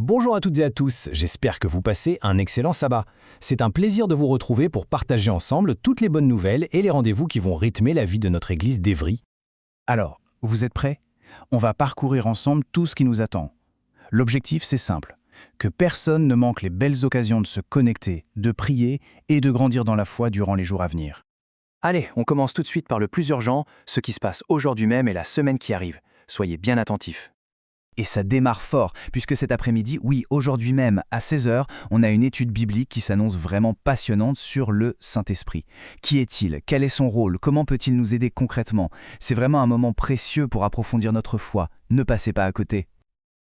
Bonjour à toutes et à tous, j'espère que vous passez un excellent sabbat. C'est un plaisir de vous retrouver pour partager ensemble toutes les bonnes nouvelles et les rendez-vous qui vont rythmer la vie de notre église d'Évry. Alors, vous êtes prêts? On va parcourir ensemble tout ce qui nous attend. L'objectif, c'est simple. Que personne ne manque les belles occasions de se connecter, de prier et de grandir dans la foi durant les jours à venir. Allez, on commence tout de suite par le plus urgent, ce qui se passe aujourd'hui même et la semaine qui arrive. Soyez bien attentifs. Et ça démarre fort, puisque cet après-midi, oui, aujourd'hui même, à 16 heures, on a une étude biblique qui s'annonce vraiment passionnante sur le Saint-Esprit. Qui est-il? Quel est son rôle? Comment peut-il nous aider concrètement? C'est vraiment un moment précieux pour approfondir notre foi. Ne passez pas à côté.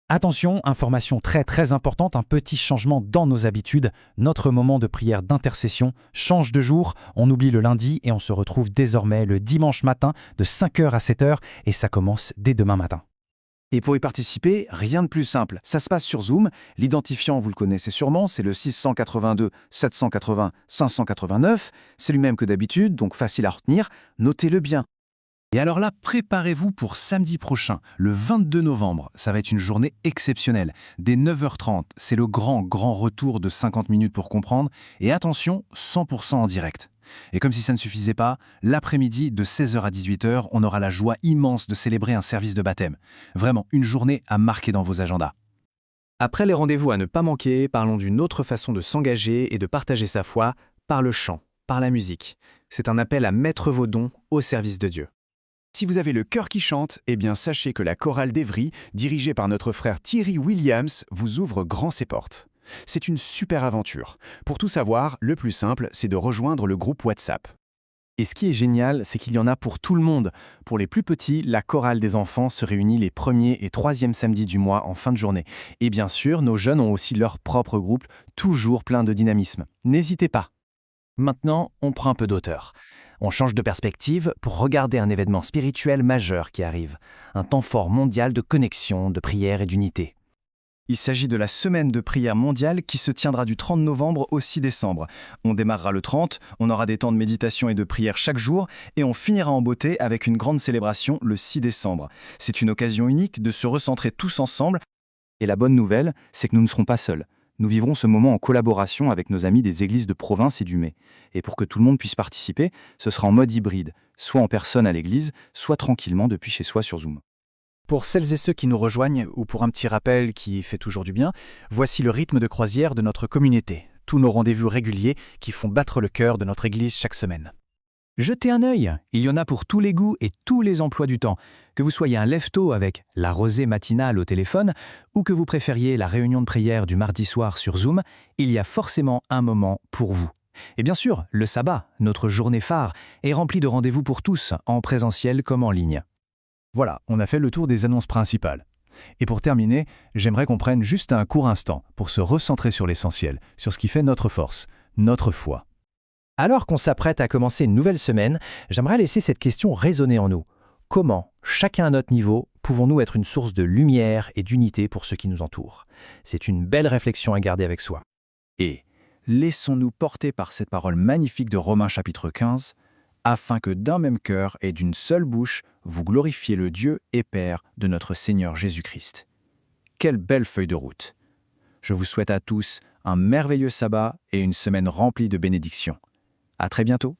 Attention, information très importante, un petit changement dans nos habitudes. Notre moment de prière d'intercession change de jour, on oublie le lundi et on se retrouve désormais le dimanche matin de 5 heures à 7 heures et ça commence dès demain matin. Et pour y participer, rien de plus simple. Ça se passe sur Zoom. L'identifiant, vous le connaissez sûrement, c'est le 682 780 589. C'est lui même que d'habitude, donc facile à retenir. Notez-le bien. Et alors là, préparez-vous pour samedi prochain, le 22 novembre. Ça va être une journée exceptionnelle. Dès 9h30, c'est le grand retour de 50 minutes pour comprendre. Et attention, 100% en direct. Et comme si ça ne suffisait pas, l'après-midi, de 16h à 18h, on aura la joie immense de célébrer un service de baptême. Vraiment, une journée à marquer dans vos agendas. Après les rendez-vous à ne pas manquer, parlons d'une autre façon de s'engager et de partager sa foi, par le chant, par la musique. C'est un appel à mettre vos dons au service de Dieu. Si vous avez le cœur qui chante, eh bien sachez que la chorale d'Évry, dirigée par notre frère Thierry Williams, vous ouvre grand ses portes. C'est une super aventure. Pour tout savoir, le plus simple, c'est de rejoindre le groupe WhatsApp. Et ce qui est génial, c'est qu'il y en a pour tout le monde. Pour les plus petits, la chorale des enfants se réunit les 1er et 3e samedis du mois en fin de journée. Et bien sûr, nos jeunes ont aussi leur propre groupe, toujours plein de dynamisme. N'hésitez pas. Maintenant, on prend un peu d'auteur. On change de perspective pour regarder un événement spirituel majeur qui arrive. Un temps fort mondial de connexion, de prière et d'unité. Il s'agit de la semaine de prière mondiale qui se tiendra du 30 novembre au 6 décembre. On démarrera le 30, on aura des temps de méditation et de prière chaque jour, et on finira en beauté avec une grande célébration le 6 décembre. C'est une occasion unique de se recentrer tous ensemble. Et la bonne nouvelle, c'est que nous ne serons pas seuls. Nous vivrons ce moment en collaboration avec nos amis des églises de province et du Mai. Et pour que tout le monde puisse participer, ce sera en mode hybride, soit en personne à l'église, soit tranquillement depuis chez soi sur Zoom. Pour celles et ceux qui nous rejoignent, ou pour un petit rappel qui fait toujours du bien, voici le rythme de croisière de notre communauté, tous nos rendez-vous réguliers qui font battre le cœur de notre église chaque semaine. Jetez un œil, il y en a pour tous les goûts et tous les emplois du temps. Que vous soyez un lève-tôt avec la rosée matinale au téléphone ou que vous préfériez la réunion de prière du mardi soir sur Zoom, il y a forcément un moment pour vous. Et bien sûr, le sabbat, notre journée phare, est rempli de rendez-vous pour tous, en présentiel comme en ligne. Voilà, on a fait le tour des annonces principales. Et pour terminer, j'aimerais qu'on prenne juste un court instant pour se recentrer sur l'essentiel, sur ce qui fait notre force, notre foi. Alors qu'on s'apprête à commencer une nouvelle semaine, j'aimerais laisser cette question résonner en nous. Comment, chacun à notre niveau, pouvons-nous être une source de lumière et d'unité pour ceux qui nous entourent? C'est une belle réflexion à garder avec soi. Et laissons-nous porter par cette parole magnifique de Romains chapitre 15, afin que d'un même cœur et d'une seule bouche, vous glorifiez le Dieu et Père de notre Seigneur Jésus-Christ. Quelle belle feuille de route! Je vous souhaite à tous un merveilleux sabbat et une semaine remplie de bénédictions. À très bientôt!